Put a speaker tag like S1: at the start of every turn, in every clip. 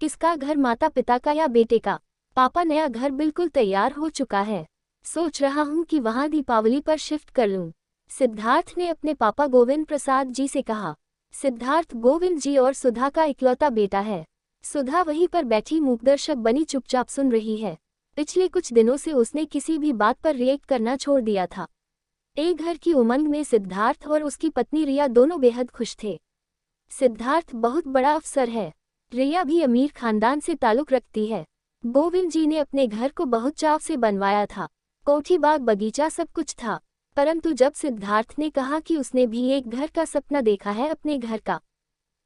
S1: किसका घर, माता पिता का या बेटे का? पापा, नया घर बिल्कुल तैयार हो चुका है। सोच रहा हूँ कि वहाँ दीपावली पर शिफ्ट कर लूँ। सिद्धार्थ ने अपने पापा गोविंद प्रसाद जी से कहा। सिद्धार्थ गोविंद जी और सुधा का इकलौता बेटा है। सुधा वहीं पर बैठी मूकदर्शक बनी चुपचाप सुन रही है। पिछले कुछ दिनों से उसने किसी भी बात पर रिएक्ट करना छोड़ दिया था। एक घर की उमंग में सिद्धार्थ और उसकी पत्नी रिया दोनों बेहद खुश थे। सिद्धार्थ बहुत बड़ा अफसर है। रिया भी अमीर खानदान से ताल्लुक रखती है। गोविंद जी ने अपने घर को बहुत चाव से बनवाया था। कोठी, बाग, बगीचा सब कुछ था। परंतु जब सिद्धार्थ ने कहा कि उसने भी एक घर का सपना देखा है अपने घर का,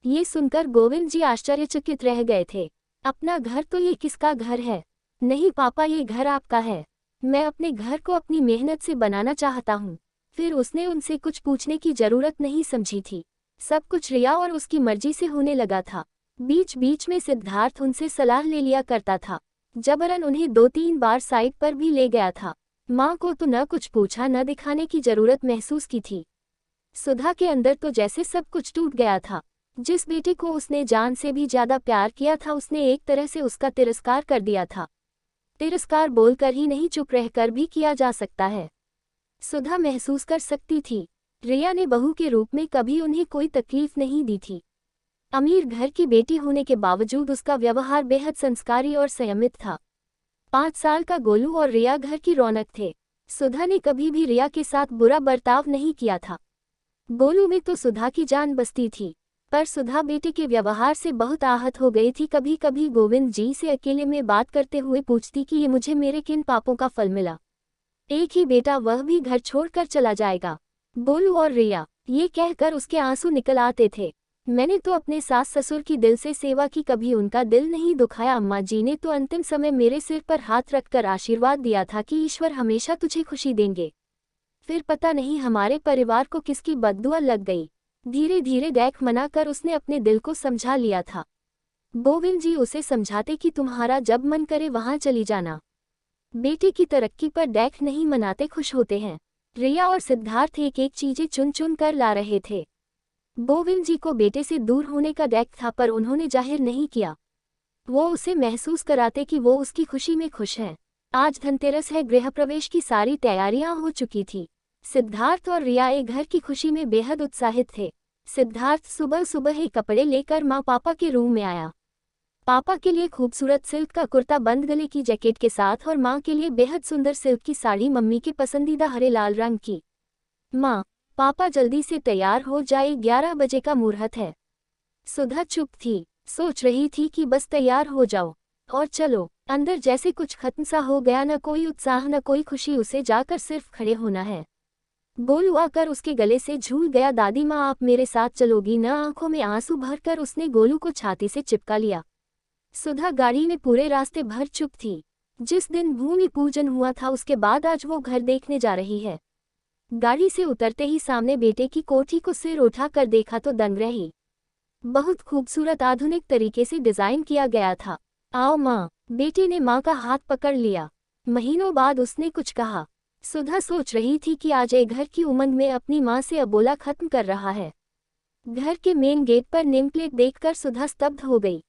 S1: ये सुनकर गोविंद जी आश्चर्यचकित रह गए थे। अपना घर? तो ये किसका घर है? नहीं पापा, ये घर आपका है। मैं अपने घर को अपनी मेहनत से बनाना चाहता हूँ। फिर उसने उनसे कुछ पूछने की जरूरत नहीं समझी थी। सब कुछ रिया और उसकी मर्जी से होने लगा था। बीच बीच में सिद्धार्थ उनसे सलाह ले लिया करता था। जबरन उन्हें 2-3 बार साइट पर भी ले गया था। माँ को तो न कुछ पूछा न दिखाने की जरूरत महसूस की थी। सुधा के अंदर तो जैसे सब कुछ टूट गया था। जिस बेटे को उसने जान से भी ज्यादा प्यार किया था, उसने एक तरह से उसका तिरस्कार कर दिया था। तिरस्कार बोलकर ही नहीं, चुप रहकर भी किया जा सकता है। सुधा महसूस कर सकती थी। रिया ने बहू के रूप में कभी उन्हें कोई तकलीफ नहीं दी थी। अमीर घर की बेटी होने के बावजूद उसका व्यवहार बेहद संस्कारी और संयमित था। 5 साल का गोलू और रिया घर की रौनक थे। सुधा ने कभी भी रिया के साथ बुरा बर्ताव नहीं किया था। गोलू में तो सुधा की जान बसती थी, पर सुधा बेटे के व्यवहार से बहुत आहत हो गई थी। कभी कभी गोविंद जी से अकेले में बात करते हुए पूछती कि ये मुझे मेरे किन पापों का फल मिला। एक ही बेटा, वह भी घर छोड़कर चला जाएगा। गोलू और रिया, ये कहकर उसके आंसू निकल आते थे। मैंने तो अपने सास ससुर की दिल से सेवा की, कभी उनका दिल नहीं दुखाया। अम्मा जी ने तो अंतिम समय मेरे सिर पर हाथ रखकर आशीर्वाद दिया था कि ईश्वर हमेशा तुझे खुशी देंगे। फिर पता नहीं हमारे परिवार को किसकी बद्दुआ लग गई। धीरे धीरे देख मनाकर उसने अपने दिल को समझा लिया था। गोविंद जी उसे समझाते कि तुम्हारा जब मन करे वहां चली जाना। बेटे की तरक्की पर देख नहीं मनाते, खुश होते हैं। रिया और सिद्धार्थ एक एक चीजें चुन चुन कर ला रहे थे। गोविंद जी को बेटे से दूर होने का डैक था, पर उन्होंने जाहिर नहीं किया। वो उसे महसूस कराते कि वो उसकी खुशी में खुश हैं। आज धनतेरस है, गृह प्रवेश की सारी तैयारियां हो चुकी थी। सिद्धार्थ और रिया एक घर की खुशी में बेहद उत्साहित थे। सिद्धार्थ सुबह सुबह ही कपड़े लेकर माँ पापा के रूम में आया। पापा के लिए खूबसूरत सिल्क का कुर्ता बंद गले की जैकेट के साथ और माँ के लिए बेहद सुंदर सिल्क की साड़ी, मम्मी के पसंदीदा हरे लाल रंग की। माँ, पापा जल्दी से तैयार हो जाए, 11 बजे का मुहूर्त है। सुधा चुप थी, सोच रही थी कि बस तैयार हो जाओ और चलो। अंदर जैसे कुछ खत्म सा हो गया, न कोई उत्साह न कोई खुशी। उसे जाकर सिर्फ खड़े होना है। गोलू आकर उसके गले से झूल गया। दादी माँ, आप मेरे साथ चलोगी न? आंखों में आंसू भरकर उसने गोलू को छाती से चिपका लिया। सुधा गाड़ी में पूरे रास्ते भर चुप थी। जिस दिन भूमि पूजन हुआ था, उसके बाद आज वो घर देखने जा रही है। गाड़ी से उतरते ही सामने बेटे की कोठी को सिर उठाकर देखा तो दंग रही। बहुत खूबसूरत आधुनिक तरीके से डिजाइन किया गया था। आओ माँ, बेटे ने माँ का हाथ पकड़ लिया। महीनों बाद उसने कुछ कहा। सुधा सोच रही थी कि आज एक घर की उमंग में अपनी माँ से अबोला खत्म कर रहा है। घर के मेन गेट पर नेम प्लेट देखकर सुधा स्तब्ध हो गई।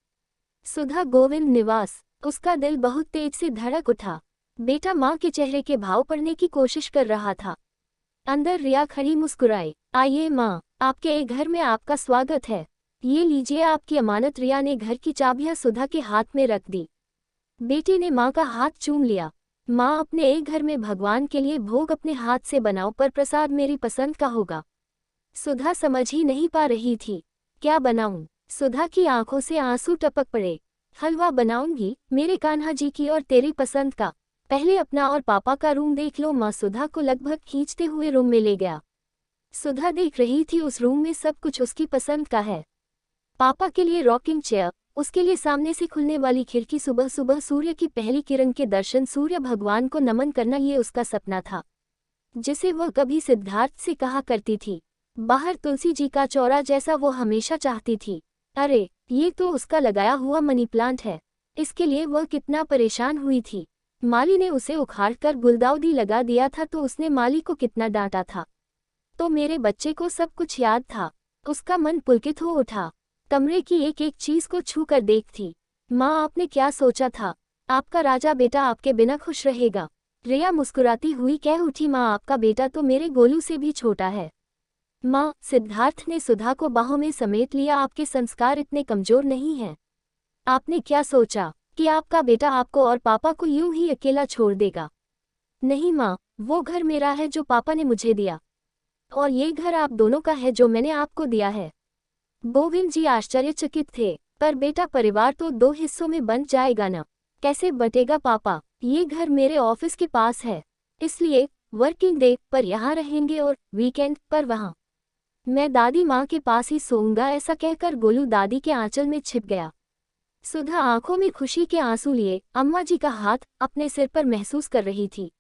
S1: सुधा गोविंद निवास। उसका दिल बहुत तेज से धड़क उठा। बेटा माँ के चेहरे के भाव पढ़ने की कोशिश कर रहा था। अंदर रिया खड़ी मुस्कुराई। आइए माँ, आपके एक घर में आपका स्वागत है। ये लीजिए आपकी अमानत। रिया ने घर की चाबियां सुधा के हाथ में रख दी। बेटे ने माँ का हाथ चूम लिया। माँ, अपने एक घर में भगवान के लिए भोग अपने हाथ से बनाओ, पर प्रसाद मेरी पसंद का होगा। सुधा समझ ही नहीं पा रही थी, क्या बनाऊं? सुधा की आंखों से आंसू टपक पड़े। हलवा बनाऊंगी, मेरे कान्हा जी की और तेरी पसंद का। पहले अपना और पापा का रूम देख लो। माँ सुधा को लगभग खींचते हुए रूम में ले गया। सुधा देख रही थी उस रूम में सब कुछ उसकी पसंद का है। पापा के लिए रॉकिंग चेयर, उसके लिए सामने से खुलने वाली खिड़की, सुबह सुबह सूर्य की पहली किरण के दर्शन, सूर्य भगवान को नमन करना, ये उसका सपना था जिसे वह कभी सिद्धार्थ से कहा करती थी। बाहर तुलसी जी का चौरा जैसा वो हमेशा चाहती थी। अरे, ये तो उसका लगाया हुआ मनी प्लांट है। इसके लिए वह कितना परेशान हुई थी। माली ने उसे उखाड़कर गुलदाउदी लगा दिया था तो उसने माली को कितना डांटा था। तो मेरे बच्चे को सब कुछ याद था। उसका मन पुलकित हो उठा। कमरे की एक एक चीज को छू कर देखती। माँ, आपने क्या सोचा था? आपका राजा बेटा आपके बिना खुश रहेगा। रिया मुस्कुराती हुई कह उठी, माँ, आपका बेटा तो मेरे गोलू से भी छोटा है। माँ, सिद्धार्थ ने सुधा को बाहों में समेट लिया, आपके संस्कार इतने कमजोर नहीं हैं। आपने क्या सोचा कि आपका बेटा आपको और पापा को यूं ही अकेला छोड़ देगा? नहीं माँ, वो घर मेरा है जो पापा ने मुझे दिया, और ये घर आप दोनों का है जो मैंने आपको दिया है। गोविंद जी आश्चर्यचकित थे। पर बेटा, परिवार तो दो हिस्सों में बंट जाएगा ना? कैसे बटेगा पापा? ये घर मेरे ऑफिस के पास है, इसलिए वर्किंग डे पर यहाँ रहेंगे और वीकेंड पर वहाँ। मैं दादी माँ के पास ही सोऊंगा। ऐसा कहकर गोलू दादी के आंचल में छिप गया। सुधा आंखों में खुशी के आंसू लिए अम्मा जी का हाथ अपने सिर पर महसूस कर रही थी।